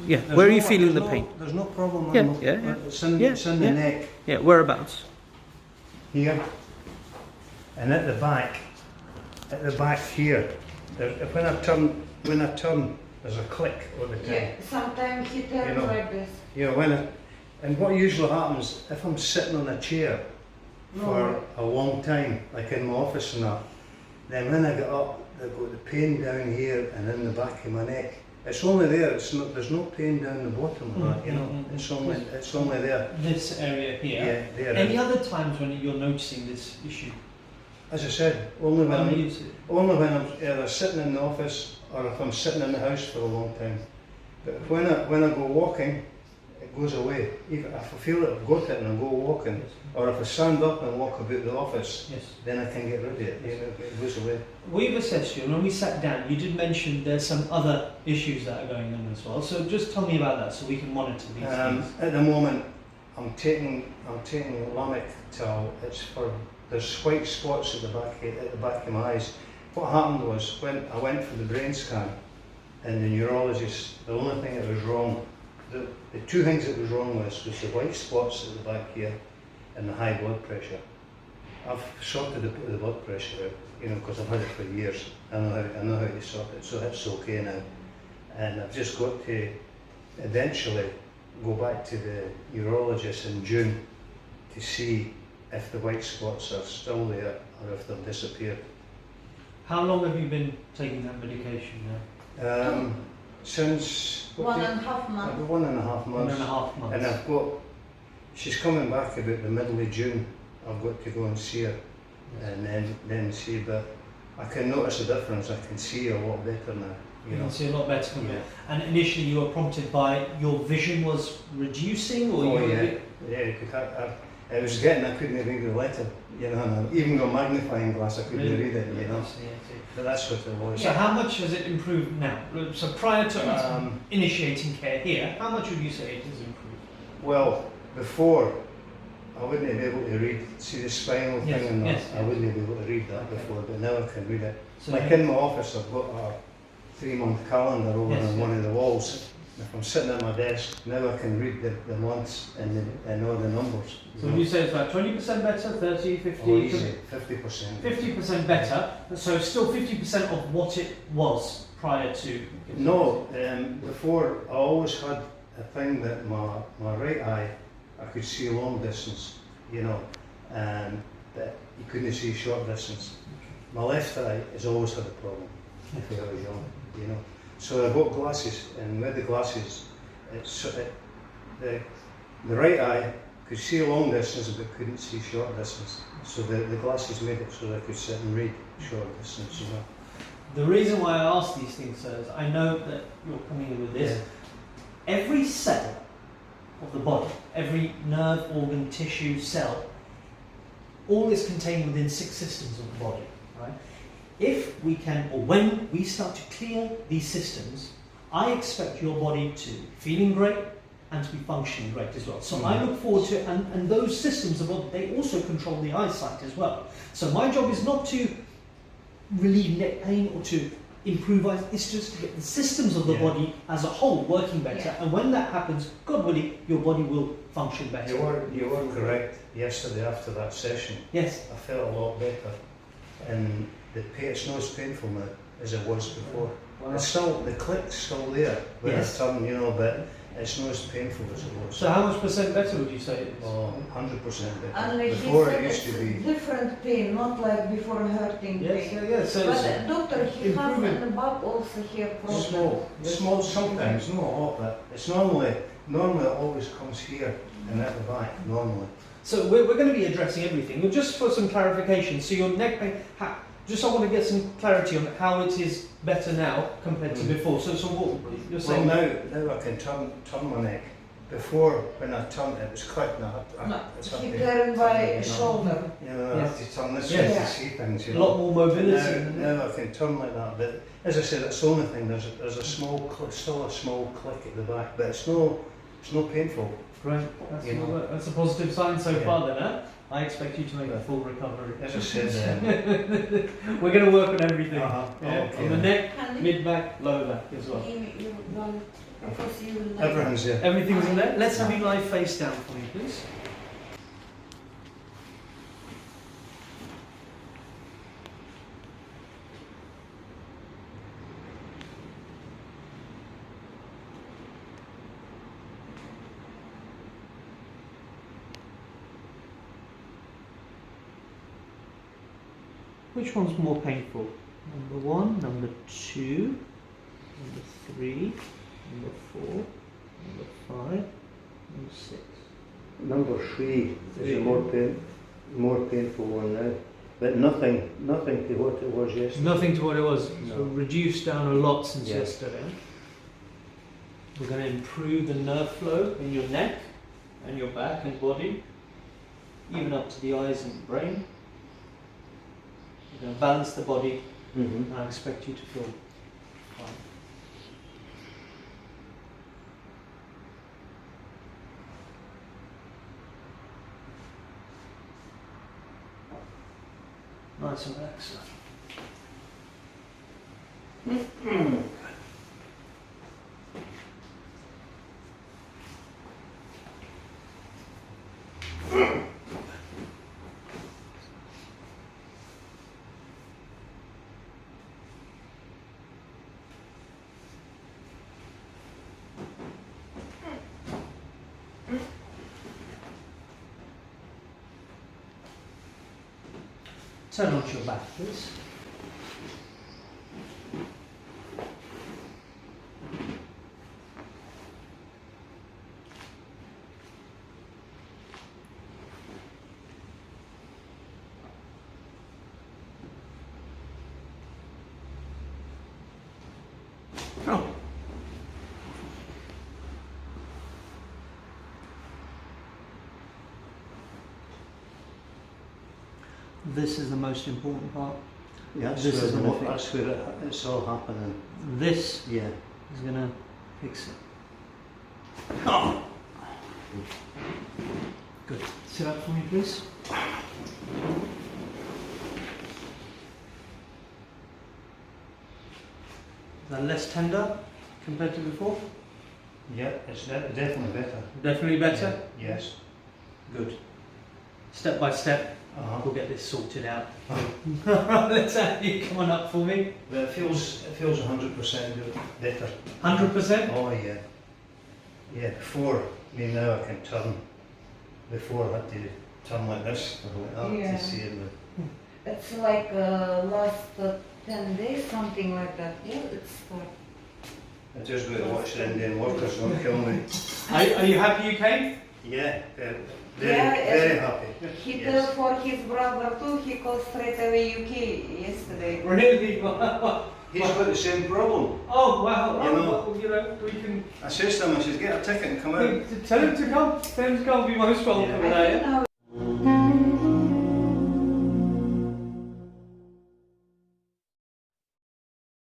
Yeah. Where are you feeling the pain? There's no problem. Yeah. It's in the neck. Yeah. Whereabouts? Here. And at the back here. When I turn, there's a click all the time. Yeah, sometimes he turns like this. Yeah, and what usually happens, if I'm sitting on a chair for a long time, like in my office and that, then when I get up, I've got the pain down here and in the back of my neck. It's only there, there's no pain down the bottom of that, you know, it's only there. This area here? Yeah, there. Any other times when you're noticing this issue? As I said, only when I'm either sitting in the office or if I'm sitting in the house for a long time. But when I go walking, it goes away. Even if I feel that I've got it and I go walking, or if I stand up and walk about the office, then I can get rid of it. You know, it goes away. We've assessed you, and when we sat down, you did mention there's some other issues that are going on as well. So just tell me about that, so we can monitor these things. At the moment, I'm taking Lamictal. It's for there's white spots at the back of my eyes. What happened was when I went for the brain scan, and the neurologist, the only thing that was wrong, the two things that was wrong was the white spots at the back here and the high blood pressure. I've sorted the blood pressure out, you know, because I've had it for years. I know how to sort it, so that's okay now. And I've just got to eventually go back to the neurologist in June to see if the white spots are still there or if they've disappeared. How long have you been taking that medication now? Since 1.5 months. 1.5 months. 1.5 months. And she's coming back about the middle of June. I've got to go and see her, and then see. But I can notice a difference. I can see a lot better now. You can see a lot better now. And initially, you were prompted by your vision was reducing, or it was getting. I couldn't read the letter. You know, and even with a magnifying glass, I couldn't read it. You know. But that's what it was. So how much has it improved now? So prior to initiating care here, how much would you say it has improved? Well, before, I wouldn't be able to read, see the spinal thing and that, I wouldn't be able to read that before, but now I can read it. So like in my office, I've got a 3-month calendar over on one of the walls. If I'm sitting at my desk, now I can read the months and all the numbers. So would you say it's about 20% better, 30, 50? Oh, easy, 50%. 50% better, so still 50% of what it was prior to? No, before I always had a thing that my right eye, I could see long distance, you know, but you couldn't see short distance. My left eye has always had a problem if I was young, you know. So I got glasses, and with the glasses, the right eye could see long distance but couldn't see short distance. So the glasses made it so that I could sit and read short distance, you know. The reason why I ask these things, sir, is I know that you're coming in with this. Yeah. Every cell of the body, every nerve, organ, tissue, cell, all is contained within 6 systems of the body, right? If we can, or when we start to clear these systems, I expect your body to be feeling great and to be functioning great as well. So I look forward to, and those systems of body, they also control the eyesight as well. So my job is not to relieve neck pain or to improve eyes, it's just to get the systems of the body as a whole working better. And when that happens, God willing, your body will function better. You were correct yesterday after that session. Yes. I felt a lot better. And it's not as painful now as it was before. Wow. It's still, the click's still there when I turn, you know, but it's not as painful as it was. So how much percent better would you say it is? Oh, 100% better. And before it used to be different pain, not like before hurting pain. Yes. So but doctor, he has in the back also here problem. Small sometimes, not a lot, but it's normally it always comes here and at the back, normally. So we're going to be addressing everything. Well, just for some clarification, so your neck pain, just I want to get some clarity on how it is better now compared to before. So what you're saying? Well, now I can turn my neck. Before, when I turned it was clicked. He turned by shoulder. You know, I have to turn this way to see things. You know. A lot more mobility. Now I can turn like that. But as I said, that's the only thing. There's still a small click at the back, but it's no painful Great. That's, You know. that's a positive sign so Yeah. far then, huh? I expect you to make a full recovery. As I said, We're going to work on everything. okay. On the neck, Honey, mid-back, lower back as well. give me your one, because you will like. everything's there. Everything's in there. Let's have you lie face down for me, please. Which one's more painful? Number 1, number 2, number 3, number 4, number 5, number 6. Number 3 is a more painful one now, but nothing to what it was yesterday. Nothing to what it was. No. So reduced down a lot since Yeah. yesterday. We're going to improve the nerve flow in your neck and your back and body, even up to the eyes and the brain. We're going to balance the body, Mm-hmm. and I expect you to feel fine. Nice and relaxed. Turn onto your back, please. Oh. This is the most important part. Yeah, This is gonna fix. that's where it's all happening. This Yeah. is going to fix it. Good. Sit up for me, please. Is that less tender compared to before? Yeah, it's definitely better. Definitely better? Yeah, yes. Good. Step by step, Uh-huh. we'll get this sorted out. Let's have you come on up for me. But it feels 100% better. 100%? Oh yeah. Yeah, before, I mean now I can turn. Before I had to turn like this, like that, Yeah. to see it. It's like last 10 days, something like that. Yeah, it's I just got to watch the Indian workers, don't kill me. Are you happy you came? Yeah, very, Yeah, very happy. he Yes. told for his brother too. He called straight away UK yesterday. Really? He's got the same problem. Oh, wow. You know. Well, you know, we can I says to him, I says, get a ticket and come out. tell him to come. Tell him to come. Be most welcome. I think now